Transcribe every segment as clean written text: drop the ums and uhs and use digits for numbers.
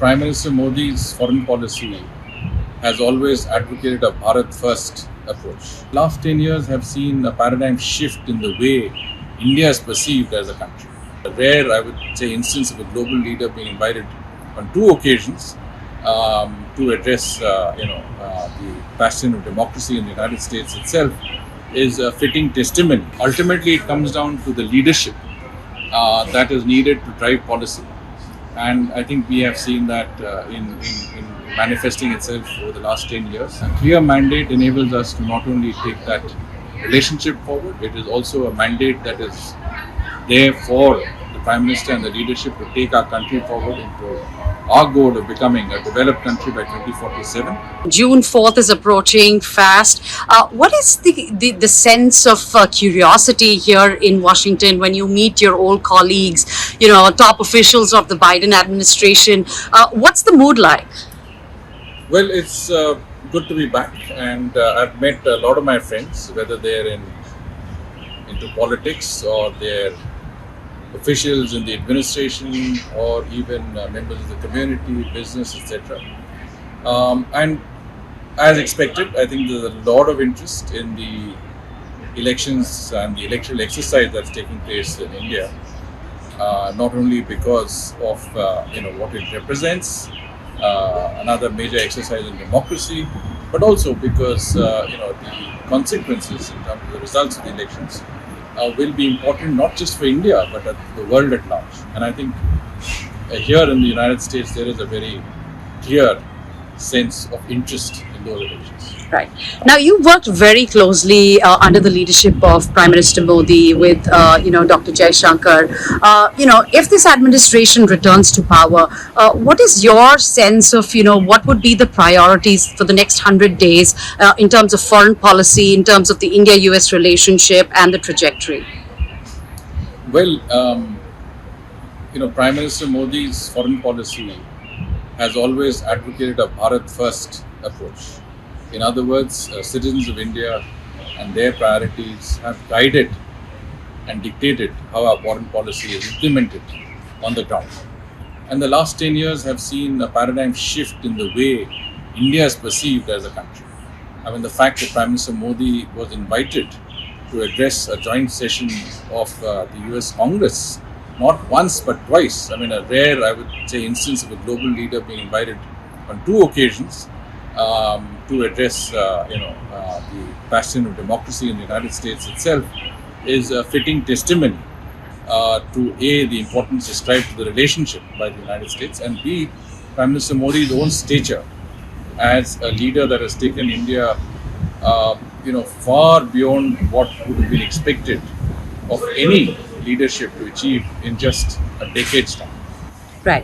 Prime Minister Modi's foreign policy has always advocated a Bharat first approach. Last 10 years have seen a paradigm shift in the way India is perceived as a country. A rare, I would say, instance of a global leader being invited on two occasions to address, the bastion of democracy in the United States itself is a fitting testimony. Ultimately, it comes down to the leadership that is needed to drive policy. And I think we have seen that in manifesting itself over the last 10 years. A clear mandate enables us to not only take that relationship forward, it is also a mandate that is there for the Prime Minister and the leadership to take our country forward into our goal of becoming a developed country by 2047. June 4th is approaching fast. What is the sense of curiosity here in Washington when you meet your old colleagues, top officials of the Biden administration? What's the mood like? Well, it's good to be back, and I've met a lot of my friends, whether they're into politics or they're officials in the administration or even members of the community, business, etc. And as expected, I think there's a lot of interest in the elections and the electoral exercise that's taking place in India, not only because of what it represents, another major exercise in democracy, but also because the consequences in terms of the results of the elections will be important not just for India but the world at large. And I think here in the United States there is a very clear sense of interest in those elections. Right. Now, you worked very closely under the leadership of Prime Minister Modi with, Dr. Jaishankar. If this administration returns to power, what is your sense of, what would be the priorities for the next 100 days in terms of foreign policy, in terms of the India-US relationship and the trajectory? Well, Prime Minister Modi's foreign policy has always advocated a Bharat first approach. In other words, citizens of India and their priorities have guided and dictated how our foreign policy is implemented on the ground. And the last 10 years have seen a paradigm shift in the way India is perceived as a country. I mean, the fact that Prime Minister Modi was invited to address a joint session of the US Congress, not once but twice. I mean, a rare, I would say, instance of a global leader being invited on two occasions to address, the bastion of democracy in the United States itself is a fitting testimony to A, the importance ascribed to the relationship by the United States, and B, Prime Minister Modi's own stature as a leader that has taken India, far beyond what would have been expected of any leadership to achieve in just a decade's time. Right.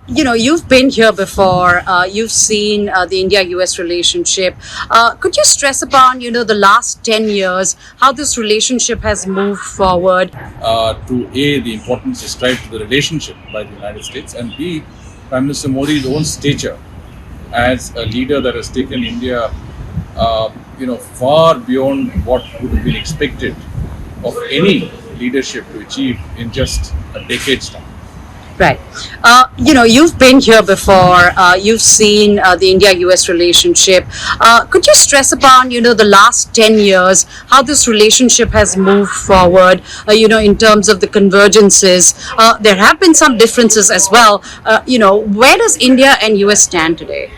You've been here before. You've seen the India-US relationship. Could you stress upon, the last 10 years, how this relationship has moved forward? To A, the importance ascribed to the relationship by the United States, and B, Prime Minister Modi's own stature as a leader that has taken India, far beyond what would have been expected of any leadership to achieve in just a decade's time. Right. You've been here before. You've seen the India-US relationship. Could you stress upon, the last 10 years, how this relationship has moved forward, in terms of the convergences? There have been some differences as well. Where does India and US stand today?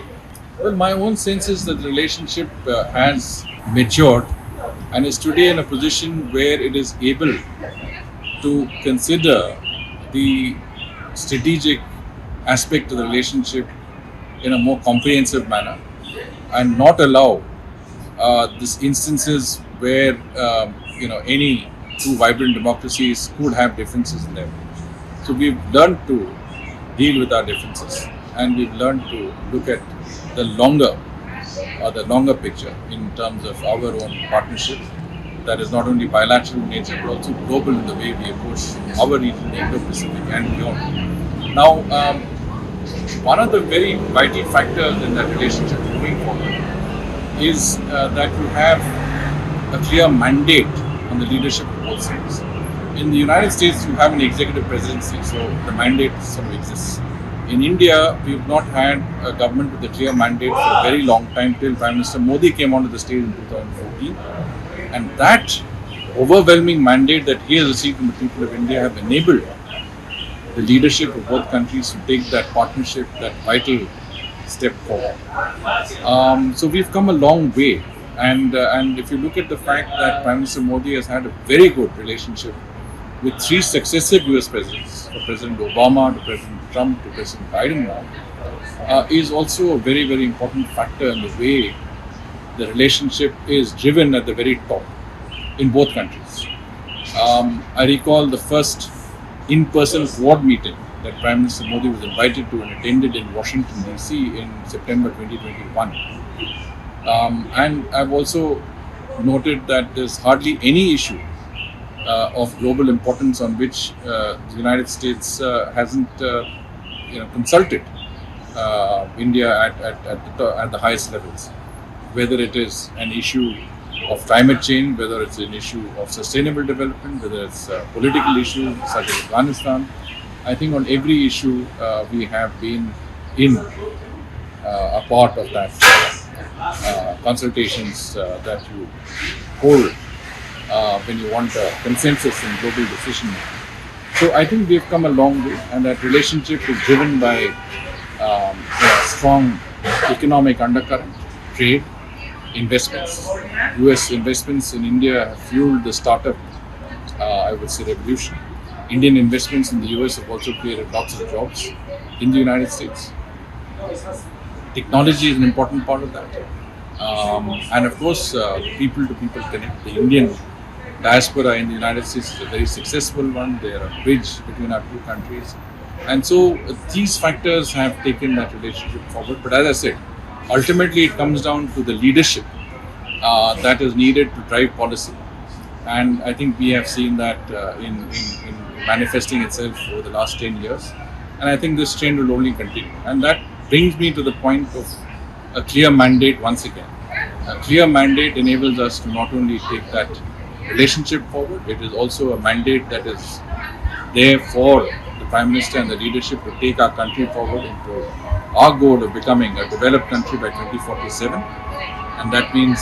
Well, my own sense is that the relationship has matured and is today in a position where it is able to consider the strategic aspect of the relationship in a more comprehensive manner and not allow these instances where any two vibrant democracies could have differences in them. So we've learned to deal with our differences and we've learned to look at the longer picture in terms of our own partnership that is not only bilateral in nature but also global in the way we approach our region, the Indo-Pacific and beyond. Now, one of the very vital factors in that relationship moving forward is that you have a clear mandate on the leadership of both sides. In the United States, you have an executive presidency, so the mandate sort of exists. In India, we've not had a government with a clear mandate for a very long time till Prime Minister Modi came onto the stage in 2014. And that overwhelming mandate that he has received from the people of India have enabled the leadership of both countries to take that partnership, that vital step forward. So we've come a long way. And if you look at the fact that Prime Minister Modi has had a very good relationship with three successive US presidents, from President Obama to President Trump to President Biden now, is also a very, very important factor in the way the relationship is driven at the very top in both countries. I recall the first in-person Quad meeting that Prime Minister Modi was invited to and attended in Washington DC in September 2021. And I've also noted that there's hardly any issue of global importance on which the United States hasn't consulted India at the highest levels, whether it is an issue of climate change, whether it's an issue of sustainable development, whether it's political issues such as Afghanistan. I think on every issue we have been in a part of that consultations that you hold when you want a consensus in global decision making. So I think we've come a long way, and that relationship is driven by strong economic undercurrent, trade, investments. US investments in India have fueled the startup, I would say, revolution. Indian investments in the US have also created lots of jobs in the United States. Technology is an important part of that. And of course, people to people connect. The Indian diaspora in the United States is a very successful one. They are a bridge between our two countries. And so these factors have taken that relationship forward. But as I said, ultimately it comes down to the leadership that is needed to drive policy. And I think we have seen that in manifesting itself over the last 10 years. And I think this trend will only continue. And that brings me to the point of a clear mandate once again. A clear mandate enables us to not only take that relationship forward, it is also a mandate that is there for the Prime Minister and the leadership to take our country forward into our goal of becoming a developed country by 2047. And that means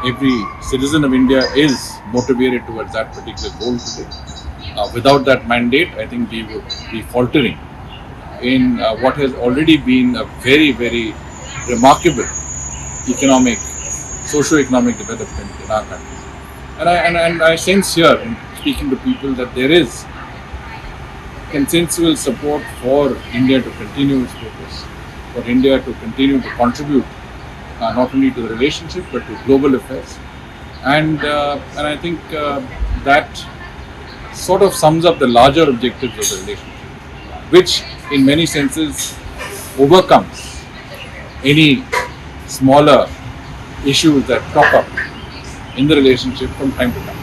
every citizen of India is motivated towards that particular goal today. Without that mandate, I think we would be faltering in what has already been a very, very remarkable socio-economic development in our country. And I sense here, in speaking to people, that there is consensual support for India to continue its progress, for India to continue to contribute not only to the relationship but to global affairs. And I think that sort of sums up the larger objectives of the relationship, which in many senses overcomes any smaller issues that crop up in the relationship from time to time.